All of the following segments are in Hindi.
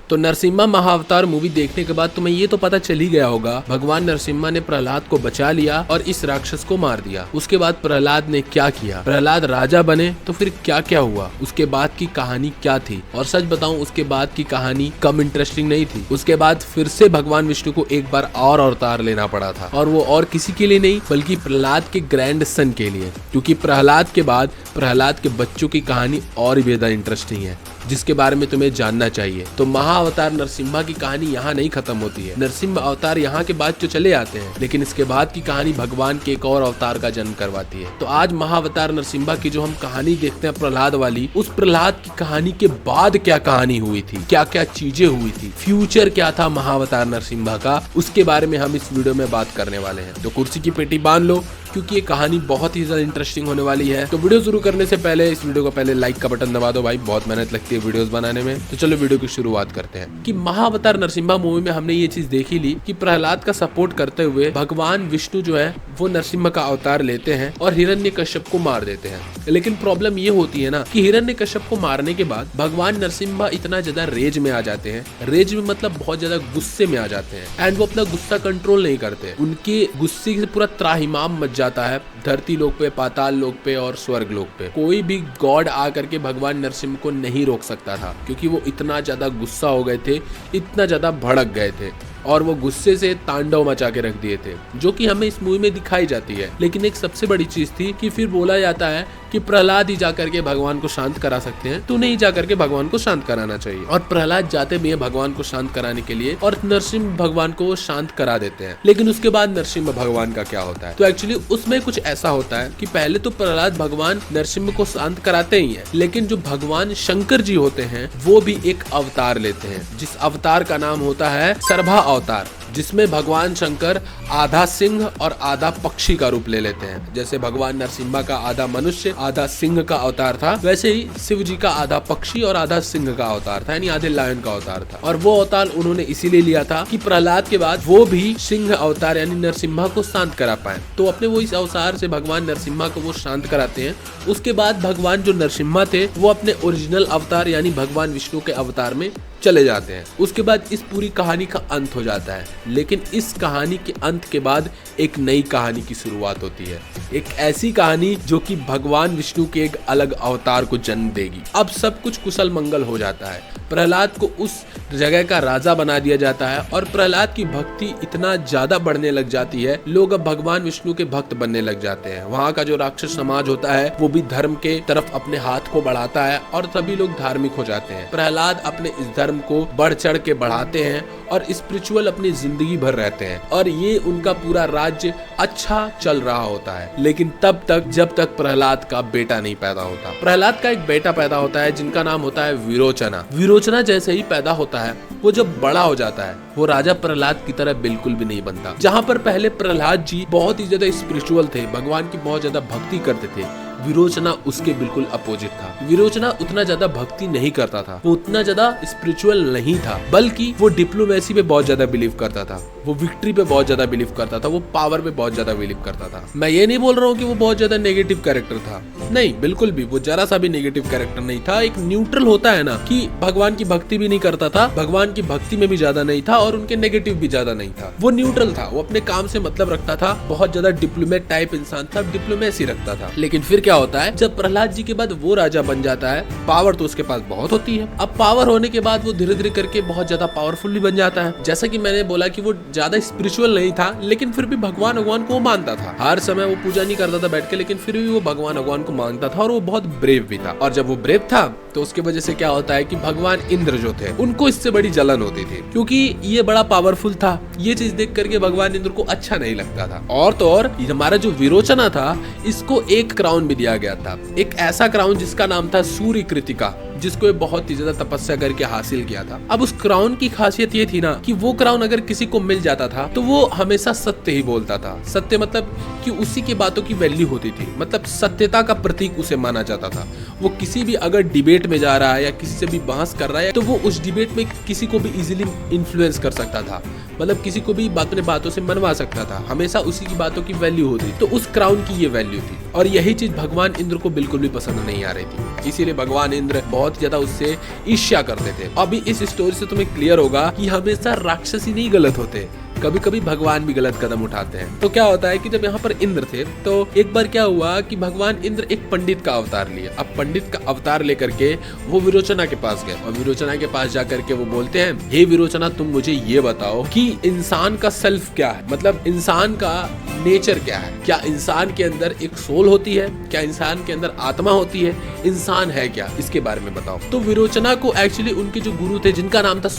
तो नरसिम्हा महाअवतार मूवी देखने के बाद तुम्हें ये तो पता चल ही गया होगा, भगवान नरसिम्हा ने प्रहलाद को बचा लिया और इस राक्षस को मार दिया। उसके बाद प्रहलाद ने क्या किया, प्रहलाद राजा बने तो फिर क्या क्या हुआ, उसके बाद की कहानी क्या थी। और सच बताऊं, उसके बाद की कहानी कम इंटरेस्टिंग नहीं थी। उसके बाद फिर से भगवान विष्णु को एक बार और अवतार लेना पड़ा था, और वो और किसी के लिए नहीं बल्कि प्रहलाद के ग्रैंड सन के लिए, क्योंकि प्रहलाद के बाद प्रहलाद के बच्चों की कहानी और भी ज्यादा इंटरेस्टिंग है, जिसके बारे में तुम्हें जानना चाहिए। तो महाअवतार नरसिम्हा की कहानी यहाँ नहीं खत्म होती है। नरसिम्हा अवतार यहाँ के बाद तो चले आते हैं, लेकिन इसके बाद की कहानी भगवान के एक और अवतार का जन्म करवाती है। तो आज महाअवतार नरसिम्हा की जो हम कहानी देखते हैं प्रहलाद वाली, उस प्रहलाद की कहानी के बाद क्या कहानी हुई थी, क्या क्या चीजें हुई थी, फ्यूचर क्या था महाअवतार नरसिम्हा का, उसके बारे में हम इस वीडियो में बात करने वाले हैं। तो कुर्सी की पेटी बांध लो, क्योंकि ये कहानी बहुत ही ज्यादा इंटरेस्टिंग होने वाली है। तो वीडियो शुरू करने से पहले इस वीडियो को पहले लाइक का बटन दबा दो भाई, बहुत मेहनत लगती है वीडियोस बनाने में। तो चलो वीडियो की शुरुआत करते हैं। कि महाअवतार नरसिम्हा मूवी में हमने ये चीज देखी ली कि प्रहलाद का सपोर्ट करते हुए भगवान विष्णु जो है वो नरसिम्हा का अवतार लेते हैं और हिरण्यकश्यप को मार देते हैं। लेकिन प्रॉब्लम ये होती है ना कि हिरण्यकश्यप को मारने के बाद भगवान नरसिम्हा इतना ज्यादा रेज में आ जाते हैं, रेज में मतलब बहुत ज्यादा गुस्से में आ जाते हैं, एंड वो अपना गुस्सा कंट्रोल नहीं करते। उनके गुस्से से पूरा त्राहिमाम मच जाता है धरती लोक पे, पाताल लोक पे और स्वर्ग लोक पे। कोई भी गॉड आकर के भगवान नरसिम्हा को नहीं रोक सकता था, क्योंकि वो इतना ज्यादा गुस्सा हो गए थे, इतना ज्यादा भड़क गए थे, और वो गुस्से से तांडव मचा के रख दिए थे, जो कि हमें इस मूवी में दिखाई जाती है। लेकिन एक सबसे बड़ी चीज थी कि फिर बोला जाता है कि प्रहलाद ही जाकर के भगवान को शांत करा सकते हैं, तो नहीं जाकर के भगवान को शांत कराना चाहिए। और प्रहलाद जाते भी है भगवान को शांत कराने के लिए, और नरसिम्हा भगवान को शांत करा देते हैं। लेकिन उसके बाद नरसिम्हा भगवान का क्या होता है, तो एक्चुअली उसमें कुछ ऐसा होता है कि पहले तो प्रहलाद भगवान नरसिम्हा को शांत कराते ही है, लेकिन जो भगवान शंकर जी होते हैं वो भी एक अवतार लेते हैं, जिस अवतार का नाम होता है सर्भा अवतार, जिसमें भगवान शंकर आधा सिंह और आधा पक्षी का रूप ले लेते हैं। जैसे भगवान नरसिम्हा का आधा मनुष्य आधा सिंह का अवतार था, वैसे ही शिव जी का आधा पक्षी और आधा सिंह का अवतार था, यानी आधे लायन का अवतार था। और वो अवतार उन्होंने इसीलिए लिया था कि प्रहलाद के बाद वो भी सिंह अवतार यानी नरसिम्हा को शांत करा पाए। तो अपने वो इस अवतार से भगवान नरसिम्हा को वो शांत कराते हैं। उसके बाद भगवान जो नरसिम्हा थे वो अपने ओरिजिनल अवतार यानी भगवान विष्णु के अवतार में चले जाते हैं। उसके बाद इस पूरी कहानी का अंत हो जाता है। लेकिन इस कहानी के अंत के बाद एक नई कहानी की शुरुआत होती है, एक ऐसी कहानी जो कि भगवान विष्णु के एक अलग अवतार को जन्म देगी। अब सब कुछ कुशल मंगल हो जाता है, प्रहलाद को उस जगह का राजा बना दिया जाता है, और प्रहलाद की भक्ति इतना ज्यादा बढ़ने लग जाती है, लोग अब भगवान विष्णु के भक्त बनने लग जाते हैं। वहाँ का जो राक्षस समाज होता है वो भी धर्म के तरफ अपने हाथ को बढ़ाता है, और सभी लोग धार्मिक हो जाते हैं। प्रहलाद अपने इस धर्म को बढ़ चढ़ के बढ़ाते हैं और स्पिरिचुअल अपनी जिंदगी भर रहते हैं, और ये उनका पूरा राज्य अच्छा चल रहा होता है। लेकिन तब तक जब तक प्रहलाद का बेटा नहीं पैदा होता। प्रहलाद का एक बेटा पैदा होता है जिनका नाम होता है विरोचना। विरोचना जैसे ही पैदा होता है, वो जब बड़ा हो जाता है वो राजा प्रहलाद की तरह बिल्कुल भी नहीं बनता। जहाँ पर पहले प्रहलाद जी बहुत ही ज्यादा स्पिरिचुअल थे, भगवान की बहुत ज्यादा भक्ति करते थे, विरोचना उसके बिल्कुल अपोजिट था। विरोचना उतना ज्यादा भक्ति नहीं करता था, वो उतना ज्यादा स्पिरिचुअल नहीं था, बल्कि वो डिप्लोमेसी पे बहुत ज्यादा बिलीव करता था, वो विक्ट्री पे बहुत ज्यादा बिलीव करता था, वो पावर पे बहुत ज्यादा बिलीव करता था। मैं ये नहीं बोल रहा हूँ कि वो बहुत ज्यादा नेगेटिव कैरेक्टर था, नहीं, बिल्कुल भी वो जरा सा भी नेगेटिव कैरेक्टर नहीं था। एक न्यूट्रल होता है ना कि भगवान की भक्ति भी नहीं करता था, भगवान की भक्ति में भी ज्यादा नहीं था, और उनके नेगेटिव भी ज्यादा नहीं था। वो न्यूट्रल था, वो अपने काम से मतलब रखता था, बहुत ज्यादा डिप्लोमेट टाइप इंसान था, डिप्लोमेसी रखता था। लेकिन फिर क्या होता है, जब प्रहलाद जी के बाद वो राजा बन जाता है, पावर तो उसके पास बहुत होती है। अब पावर होने के बाद वो धीरे धीरे करके बहुत ज्यादा पावरफुल भी बन जाता है। जैसा कि मैंने बोला कि वो ज्यादा स्पिरिचुअल नहीं था, लेकिन फिर भी भगवान को वो मानता था। हर समय वो पूजा नहीं करता था बैठ के, लेकिन फिर भी वो भगवान को मानता था, और वो बहुत ब्रेव भी था। और जब वो ब्रेव था तो उसके वजह से क्या होता है कि भगवान इंद्र जो थे उनको इससे बड़ी जलन होती थी, क्योंकि ये बड़ा पावरफुल था। ये चीज देख करके भगवान इंद्र को अच्छा नहीं लगता था। और तो और हमारा जो विरोचना था, इसको एक क्राउन भी दिया गया था, एक ऐसा क्राउन जिसका नाम था सूर्य कृतिका, जिसको ये बहुत ही ज्यादा तपस्या करके हासिल किया था। अब उस क्राउन की खासियत ये थी ना कि वो क्राउन अगर किसी को मिल जाता था तो वो हमेशा सत्य ही बोलता था। सत्य मतलब कि उसी की बातों की वैल्यू होती थी, मतलब सत्यता का प्रतीक उसे माना जाता था। वो किसी भी अगर डिबेट में जा रहा है या किसी से भी बहस कर रहा है तो वो उस डिबेट में किसी को भी इजीली इन्फ्लुएंस कर सकता था, मतलब किसी को भी अपने बातों से मनवा सकता था। हमेशा उसी की बातों की वैल्यू होती, तो उस क्राउन की ये वैल्यू थी। और यही चीज भगवान इंद्र को बिल्कुल भी पसंद नहीं आ रही थी, इसीलिए भगवान इंद्र बहुत बहुत ज्यादा उससे ईर्ष्या करते थे। अभी इस स्टोरी से तुम्हें क्लियर होगा कि हमेशा राक्षस ही नहीं गलत होते, कभी कभी भगवान भी गलत कदम उठाते हैं। तो क्या होता है कि जब यहाँ पर इंद्र थे तो एक बार क्या हुआ कि भगवान इंद्र एक पंडित का अवतार लिए। अब पंडित का अवतार लेकर के वो विरोचना के पास गए और विरोचना के पास जाकर के वो बोलते हैं, हे विरोचना, तुम मुझे ये बताओ कि इंसान का सेल्फ क्या है, मतलब इंसान का नेचर क्या है, क्या इंसान के अंदर एक सोल होती है, क्या इंसान के अंदर आत्मा होती है, इंसान है क्या, इसके बारे में बताओ। तो विरोचना को एक्चुअली उनके जो गुरु थे जिनका नाम था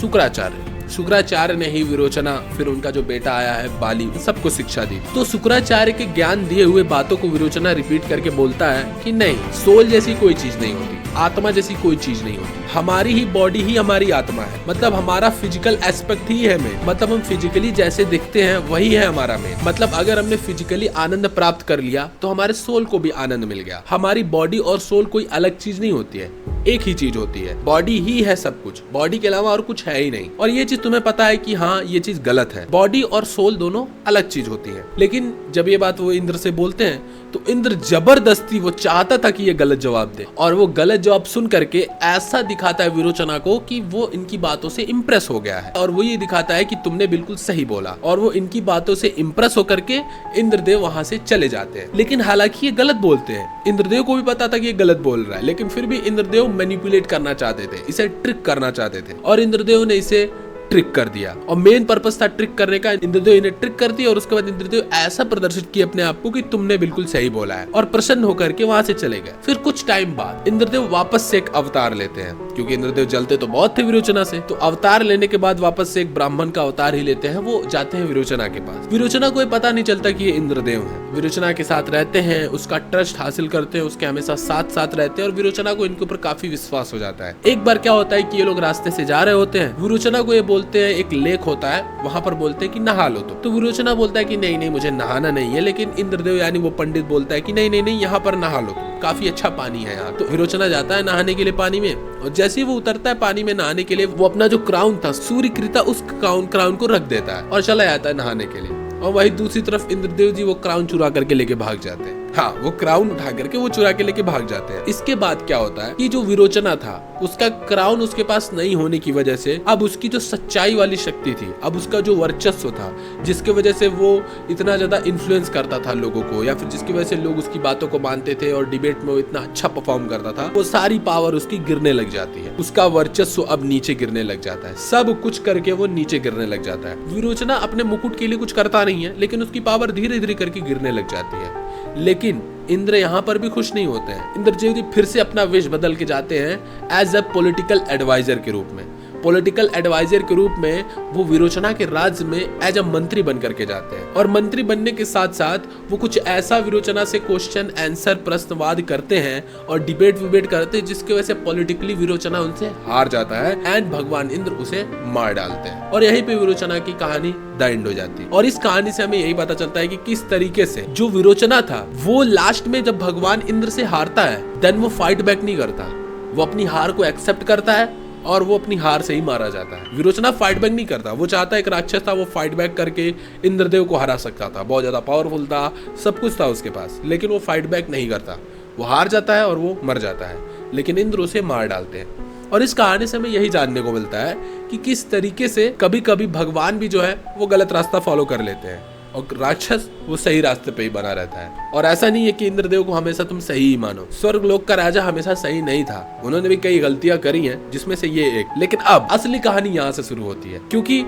शुक्राचार्य ने ही विरोचना, फिर उनका जो बेटा आया है बाली, सबको शिक्षा दी। तो शुक्राचार्य के ज्ञान दिए हुए बातों को विरोचना रिपीट करके बोलता है कि नहीं, सोल जैसी कोई चीज नहीं होती, आत्मा जैसी कोई चीज नहीं होती, हमारी ही बॉडी ही हमारी आत्मा है, मतलब हमारा फिजिकल एस्पेक्ट ही है मेन, मतलब हम फिजिकली जैसे दिखते हैं वही है हमारा मेन। मतलब अगर हमने फिजिकली आनंद प्राप्त कर लिया तो हमारे सोल को भी आनंद मिल गया। हमारी बॉडी और सोल कोई अलग चीज नहीं होती है, एक ही चीज होती है, बॉडी ही है सब कुछ, बॉडी के अलावा और कुछ है ही नहीं। और ये चीज तुम्हें पता है कि हाँ ये चीज गलत है, बॉडी और सोल दोनों अलग चीज होती है। लेकिन जब ये बात वो इंद्र से बोलते हैं तो इंद्र जबरदस्ती, वो चाहता था कि ये गलत जवाब दे, और वो गलत जवाब सुन करके ऐसा दिखाता है विरोचना को कि वो इनकी बातों से इम्प्रेस हो गया है, और वो ये दिखाता है कि तुमने बिल्कुल सही बोला, और वो इनकी बातों से इम्प्रेस होकर के इंद्रदेव वहां से चले जाते हैं। लेकिन हालांकि ये गलत बोलते हैं, इंद्रदेव को भी पता था कि ये गलत बोल रहा है, लेकिन फिर भी इंद्रदेव मैनिपुलेट करना चाहते थे, इसे ट्रिक करना चाहते थे, और इंद्रदेव ने इसे ट्रिक कर दिया। और मेन पर्पस था ट्रिक करने का, इंद्रदेव इन्हें ट्रिक कर दिया, और उसके बाद इंद्रदेव ऐसा प्रदर्शित किया अपने आप को कि तुमने बिल्कुल सही बोला है, और प्रसन्न होकर के वहां से चले गए। फिर कुछ टाइम बाद इंद्रदेव वापस से एक अवतार लेते हैं, क्योंकि इंद्रदेव जलते तो बहुत थे विरोचना से, तो अवतार लेने के बाद वापस से एक ब्राह्मण का अवतार ही लेते हैं। वो जाते हैं विरोचना के पास। विरोचना को पता नहीं चलता कि ये इंद्रदेव है, विरोचना के साथ रहते हैं, उसका ट्रस्ट हासिल करते हैं, उसके हमेशा साथ साथ रहते हैं, और विरोचना को इनके ऊपर काफी विश्वास हो जाता है। एक बार क्या होता है कि ये लोग रास्ते से जा रहे होते हैं, विरोचना को ये बोलते हैं, एक लेक होता है वहां पर, बोलते हैं कि नहा लो। तो विरोचना बोलता है कि नहीं नहीं मुझे नहाना नहीं है, लेकिन इंद्रदेव यानी वो पंडित बोलता है कि नहीं नहीं नहीं, यहाँ पर नहा लो, काफी अच्छा पानी है यहाँ। तो विरोचना जाता है नहाने के लिए पानी में, और जैसे ही वो उतरता है पानी में नहाने के लिए, वो अपना जो क्राउन था सूर्यकृता, उस क्राउन को रख देता है और चला जाता है नहाने के लिए। और वही दूसरी तरफ इंद्रदेव जी वो क्राउन चुरा करके लेके भाग जाते हैं। हाँ, वो क्राउन उठा करके वो चुरा के लेके भाग जाते हैं। इसके बाद क्या होता है कि जो विरोचना था, उसका क्राउन उसके पास नहीं होने की वजह से अब उसकी जो सच्चाई वाली शक्ति थी, अब उसका जो वर्चस्व था, जिसके वजह से वो इतना ज्यादा इन्फ्लुएंस करता था लोगों को, या फिर जिसकी वजह से लोग उसकी बातों को मानते थे और डिबेट में वो इतना अच्छा परफॉर्म करता था, वो सारी पावर उसकी गिरने लग जाती है। उसका वर्चस्व अब नीचे गिरने लग जाता है, सब कुछ करके वो नीचे गिरने लग जाता है। विरोचना अपने मुकुट के लिए कुछ करता नहीं है, लेकिन उसकी पावर धीरे धीरे करके गिरने लग जाती है। लेकिन इंद्र यहाँ पर भी खुश नहीं होते हैं। इंद्रदेव जी फिर से अपना वेश बदल के जाते हैं एज अ पॉलिटिकल एडवाइजर के रूप में। पॉलिटिकल एडवाइजर के रूप में वो विरोचना के राज्य में एज अ मंत्री बन करके जाते हैं, और मंत्री बनने के साथ साथ वो कुछ ऐसा विरोचना से क्वेश्चन आंसर प्रश्नवाद करते हैं और डिबेट विबेट करते हैं, जिसकी वजह से पॉलिटिकली विरोचना उनसे हार जाता है एंड भगवान इंद्र उसे मार डालते हैं। और यहीं पे विरोचना की कहानी द एंड हो जाती है। और इस कहानी से हमें यही पता चलता है कि किस तरीके से जो विरोचना था वो लास्ट में जब भगवान इंद्र से हारता है, देन वो फाइट बैक नहीं करता, वो अपनी हार को एक्सेप्ट करता है और वो अपनी हार से ही मारा जाता है। विरोचना फाइट बैक नहीं करता, वो चाहता है, एक राक्षस था, वो फाइट बैक करके इंद्रदेव को हरा सकता था, बहुत ज्यादा पावरफुल था, सब कुछ था उसके पास, लेकिन वो फाइट बैक नहीं करता, वो हार जाता है और वो मर जाता है, लेकिन इंद्र उसे मार डालते हैं। और इस कहानी से हमें यही जानने को मिलता है कि किस तरीके से कभी कभी भगवान भी जो है वो गलत रास्ता फॉलो कर लेते हैं और राक्षस वो सही रास्ते पे ही बना रहता है। और ऐसा नहीं है कि इंद्रदेव को हमेशा तुम सही ही मानो, स्वर्ग लोक का राजा हमेशा सही नहीं था, उन्होंने भी कई गलतियां करी हैं, जिसमें से ये एक। लेकिन अब असली कहानी यहाँ से शुरू होती है, क्योंकि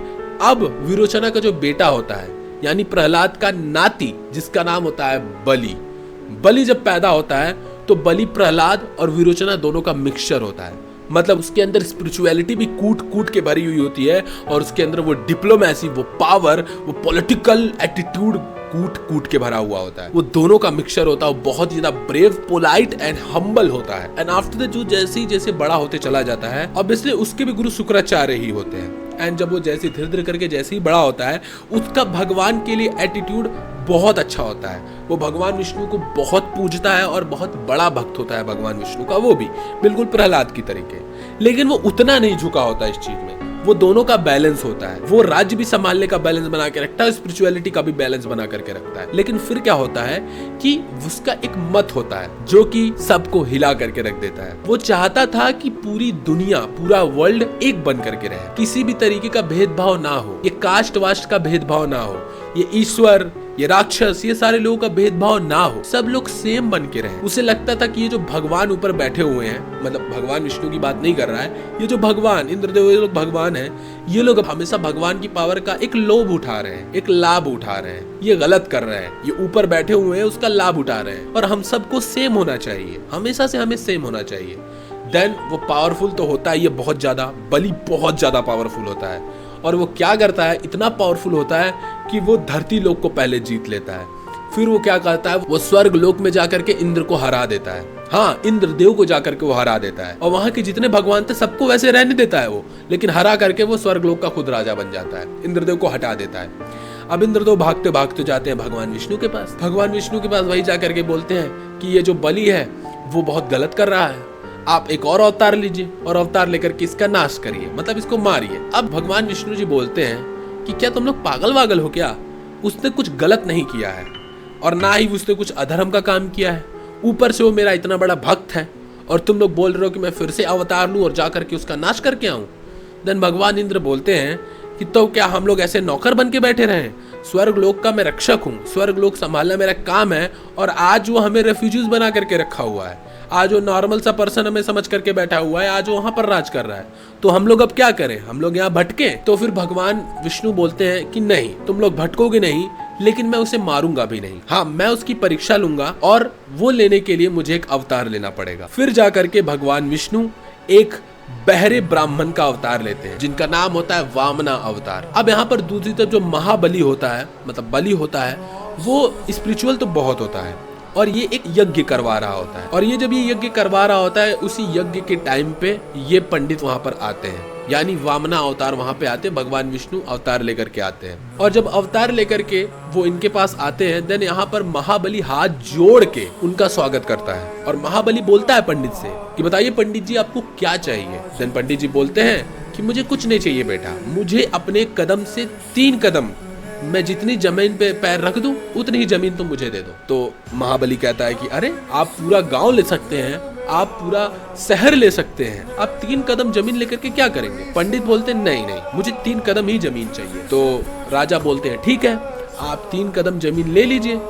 अब विरोचना का जो बेटा होता है, यानी प्रहलाद का नाती, जिसका नाम होता है बलि जब पैदा होता है तो बलि प्रहलाद और विरोचना दोनों का मिक्सचर होता है। मतलब उसके अंदर स्पिरिचुअलिटी भी कूट कूट के भरी हुई होती है, और उसके अंदर वो डिप्लोमेसी, वो पावर, वो पॉलिटिकल एटीट्यूड कूट कूट के भरा हुआ होता है। वो दोनों का मिक्सचर होता है, वो बहुत ज्यादा ब्रेव, पोलाइट एंड हम्बल होता है। एंड आफ्टर द जो जैसे बड़ा होते चला जाता है, ऑब्वियसली उसके भी गुरु शुक्राचार्य ही होते हैं। एंड जब वो जैसे धीरे धीरे करके जैसे ही बड़ा होता है, उसका भगवान के लिए एटीट्यूड बहुत अच्छा होता है। वो भगवान विष्णु को बहुत पूजता है और बहुत बड़ा भक्त होता है भगवान विष्णु का, वो भी बिल्कुल प्रहलाद की तरीके। लेकिन वो उतना नहीं झुका होता इस चीज में, वो दोनों का बैलेंस होता है। वो राज्य भी संभालने का बैलेंस बना के रखता है, स्पिरिचुअलिटी का भी बैलेंस बना करके रखता है। लेकिन फिर क्या होता है कि उसका एक मत होता है जो कि सबको हिला करके रख देता है। वो चाहता था कि पूरी दुनिया, पूरा वर्ल्ड एक बन करके रहे, किसी भी तरीके का भेदभाव ना हो, ये कास्ट वास्ट का भेदभाव ना हो, ये ईश्वर, ये राक्षस, ये सारे लोगों का भेदभाव ना हो, सब लोग सेम बन के रहे। उसे लगता था कि ये जो भगवान ऊपर बैठे हुए हैं, मतलब भगवान विष्णु की बात नहीं कर रहा है, ये जो भगवान इंद्रदेव, ये लोग भगवान हैं, ये लोग हमेशा भगवान की पावर का एक लोभ उठा रहे हैं, एक लाभ उठा रहे हैं, ये गलत कर रहे हैं, ये ऊपर बैठे हुए हैं उसका लाभ उठा रहे हैं, और हम सबको सेम होना चाहिए, हमेशा से हमें सेम होना चाहिए। देन वो पावरफुल तो होता है, ये बहुत ज्यादा, बलि बहुत ज्यादा पावरफुल होता है। और वो क्या करता है, इतना पावरफुल होता है कि वो धरती लोक को पहले जीत लेता है। फिर वो क्या करता है, वो स्वर्ग लोक में जाकर के इंद्र को हरा देता है। हाँ, इंद्रदेव को जाकर के वो हरा देता है, और वहां के जितने भगवान थे सबको वैसे रहने देता है वो, लेकिन हरा करके वो स्वर्ग लोक का खुद राजा बन जाता है, इंद्रदेव को हटा देता है। अब इंद्रदेव भागते भागते जाते हैं भगवान विष्णु के पास। भगवान विष्णु के पास वही जाकर के बोलते हैं कि ये जो बलि है वो बहुत गलत कर रहा है, आप एक और अवतार लीजिए और अवतार लेकर के इसका नाश करिए, मतलब इसको मारिए। अब भगवान विष्णु जी बोलते हैं कि क्या तुम लोग पागल वागल हो क्या, उसने कुछ गलत नहीं किया है और ना ही उसने कुछ अधर्म का काम किया है, ऊपर से वो मेरा इतना बड़ा भक्त है और तुम लोग बोल रहे हो कि मैं फिर से अवतार लूं और जाकर के उसका नाश करके आऊं। देन भगवान इंद्र बोलते हैं कि तो क्या हम लोग ऐसे नौकर बन के बैठे रहे? स्वर्ग लोक का मैं रक्षक हूँ, स्वर्ग लोक संभालना मेरा काम है, और आज वो हमें रेफ्यूजीज बना करके रखा हुआ है, आज वो नॉर्मल सा पर्सन हमें समझ करके बैठा हुआ है, आज वो वहां पर राज कर रहा है, तो हम लोग अब क्या करें, हम लोग यहाँ भटके? तो फिर भगवान विष्णु बोलते हैं कि नहीं, तुम लोग भटकोगे नहीं, लेकिन मैं उसे मारूंगा भी नहीं। हाँ, मैं उसकी परीक्षा लूंगा और वो लेने के लिए मुझे एक अवतार लेना पड़ेगा। फिर जाकर के भगवान विष्णु एक बहरे ब्राह्मण का अवतार लेते हैं जिनका नाम होता है वामना अवतार। अब यहाँ पर दूसरी तरफ जो महाबली होता है, मतलब बलि होता है, वो स्पिरिचुअल तो बहुत होता है और ये एक यज्ञ करवा रहा होता है, और ये जब ये यज्ञ करवा रहा होता है उसी यज्ञ के टाइम पे ये पंडित वहां पर आते हैं, यानी वामना अवतार वहां पे आते हैं, भगवान विष्णु अवतार लेकर के आते हैं। और जब अवतार लेकर के वो इनके पास आते हैं, देन यहाँ पर महाबली हाथ जोड़ के उनका स्वागत करता है, और महाबली बोलता है पंडित से कि बताइए पंडित जी आपको क्या चाहिए? देन पंडित जी बोलते हैं कि मुझे कुछ नहीं चाहिए बेटा, मुझे अपने कदम से 3 कदम, मैं जितनी जमीन पे पैर रख दूं उतनी ही जमीन तुम मुझे दे दो। तो महाबली कहता है कि अरे आप पूरा गांव ले सकते हैं, आप पूरा शहर ले सकते हैं, आप 3 कदम जमीन लेकर के क्या करेंगे? पंडित बोलते हैं नहीं नहीं, मुझे 3 कदम ही जमीन चाहिए। तो राजा बोलते हैं ठीक है, आप 3 कदम जमीन ले लीजिए,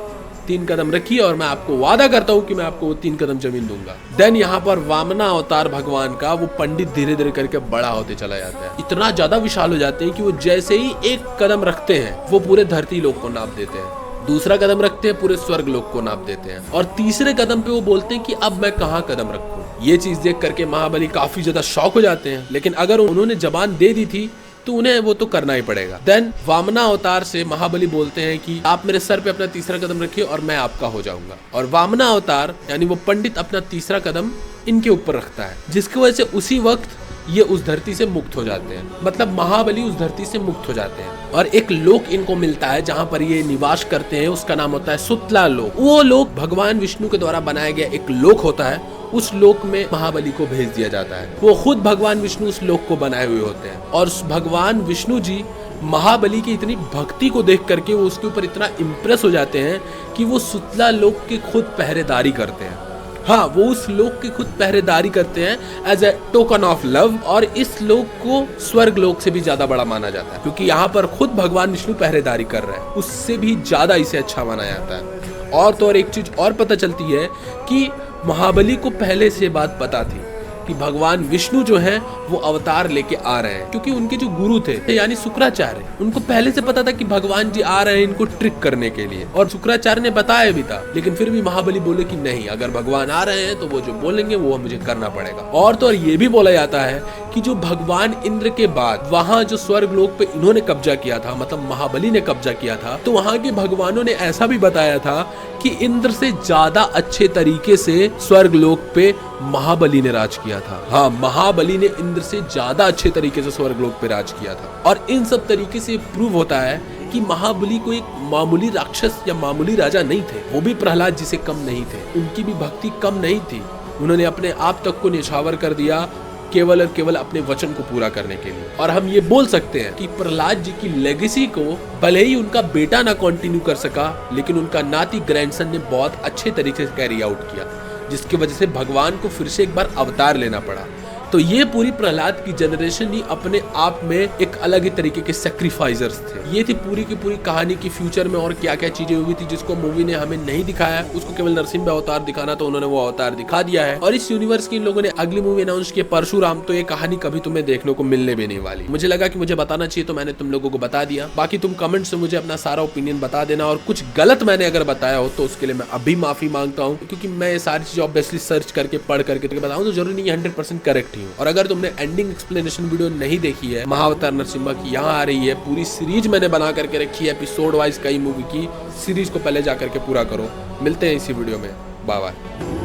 3 कदम रखिए और मैं आपको वादा करता हूँ कि मैं आपको 3 कदम जमीन दूंगा। देन यहाँ पर वामना अवतार भगवान का वो पंडित धीरे धीरे करके बड़ा होते चला जाता है, इतना ज्यादा विशाल हो जाते हैं कि वो जैसे ही 1 कदम रखते हैं वो पूरे धरती लोक को नाप देते हैं, दूसरा कदम रखते हैं पूरे स्वर्ग लोक को नाप देते हैं, और तीसरे कदम पे वो बोलते हैं कि अब मैं कहाँ कदम रखूं। ये चीज देख करके महाबली काफी ज्यादा शॉक हो जाते हैं, लेकिन अगर उन्होंने जबान दे दी थी तो उन्हें वो तो करना ही पड़ेगा। देन वामना अवतार से महाबली बोलते हैं कि आप मेरे सर पे अपना तीसरा कदम रखिए और मैं आपका हो जाऊंगा, और वामना अवतार यानी वो पंडित अपना तीसरा कदम इनके ऊपर रखता है, जिसकी वजह से उसी वक्त ये उस धरती से मुक्त हो जाते हैं, मतलब महाबली उस धरती से मुक्त हो जाते हैं, और एक लोक इनको मिलता है जहाँ पर ये निवास करते हैं, उसका नाम होता है सुतला लोक। वो लोक भगवान विष्णु के द्वारा बनाया गया एक लोक होता है, उस लोक में महाबली को भेज दिया जाता है। वो खुद भगवान विष्णु उस लोक को बनाए हुए होते हैं, और भगवान विष्णु जी महाबली की इतनी भक्ति को देख करके वो उसके ऊपर इतना इम्प्रेस हो जाते हैं कि वो सुतला लोक की खुद पहरेदारी करते हैं। हाँ, वो उस लोक की खुद पहरेदारी करते हैं as a token of love, और इस लोक को स्वर्ग लोक से भी ज्यादा बड़ा माना जाता है, क्योंकि यहाँ पर खुद भगवान विष्णु पहरेदारी कर रहे हैं, उससे भी ज्यादा इसे अच्छा माना जाता है। और तो और एक चीज और पता चलती है कि महाबली को पहले से बात पता थी कि भगवान विष्णु जो हैं वो अवतार लेके आ रहे हैं, क्योंकि उनके जो गुरु थे यानी शुक्राचार्य, उनको पहले से पता था कि भगवान जी आ रहे हैं इनको ट्रिक करने के लिए, और शुक्राचार्य ने बताया भी था, लेकिन फिर भी महाबली बोले कि नहीं, अगर भगवान आ रहे हैं तो वो जो बोलेंगे वो मुझे करना पड़ेगा। और तो और ये भी बोला जाता है कि जो भगवान इंद्र के बाद वहाँ जो स्वर्ग लोक पे इन्होंने कब्जा किया था, मतलब महाबली ने कब्जा किया था, तो वहाँ के भगवानों ने ऐसा भी बताया था कि इंद्र से ज्यादा अच्छे तरीके से स्वर्ग लोक पे महाबली ने राज किया था। हाँ, महाबली ने इंद्र से ज्यादा अच्छे तरीके से स्वर्ग लोक पे राज किया था, और इन सब तरीके से प्रूव होता है कि महाबली को एक मामूली राक्षस या मामूली राजा नहीं थे, वो भी प्रहलाद जी से कम नहीं थे, उनकी भी भक्ति कम नहीं थी, उन्होंने अपने आप तक को निछावर कर दिया केवल और केवल अपने वचन को पूरा करने के लिए। और हम ये बोल सकते हैं कि प्रहलाद जी की लेगेसी को भले ही उनका बेटा ना कंटिन्यू कर सका, लेकिन उनका नाती ग्रैंडसन ने बहुत अच्छे तरीके से कैरी आउट किया, जिसकी वजह से भगवान को फिर से एक बार अवतार लेना पड़ा। तो ये पूरी प्रहलाद की जनरेशन ही अपने आप में एक अलग ही तरीके के सेक्रीफाइजर्स थे। ये थी पूरी की पूरी कहानी की फ्यूचर में और क्या क्या चीजें हुई थी जिसको मूवी ने हमें नहीं दिखाया। उसको केवल नरसिम्हा अवतार दिखाना, तो उन्होंने वो अवतार दिखा दिया है। और इस यूनिवर्स की इन लोगों ने अगली मूवी अनाउंस की परशुराम, तो ये कहानी कभी तुम्हें देखने को मिलने भी नहीं वाली। मुझे लगा कि मुझे बताना चाहिए, तो मैंने तुम लोगों को बता दिया। बाकी तुम कमेंट से मुझे अपना सारा ओपिनियन बता देना, और कुछ गलत मैंने अगर बताया हो तो उसके लिए मैं अभी माफी मांगता हूँ, क्योंकि मैं ये सारी चीजें ऑब्वियसली सर्च करके पढ़ करके बताऊँ तो जरूरी नहीं 100% करेक्ट ही हूँ। और अगर तुमने एंडिंग एक्सप्लेनेशन वीडियो नहीं देखी है महाअवतार नरसिम्हा की, यहाँ आ रही है। पूरी सीरीज मैंने बना करके रखी है, एपिसोड वाइज कई मूवी की सीरीज को पहले जा करके पूरा करो। मिलते हैं इसी वीडियो में, बाय बाय।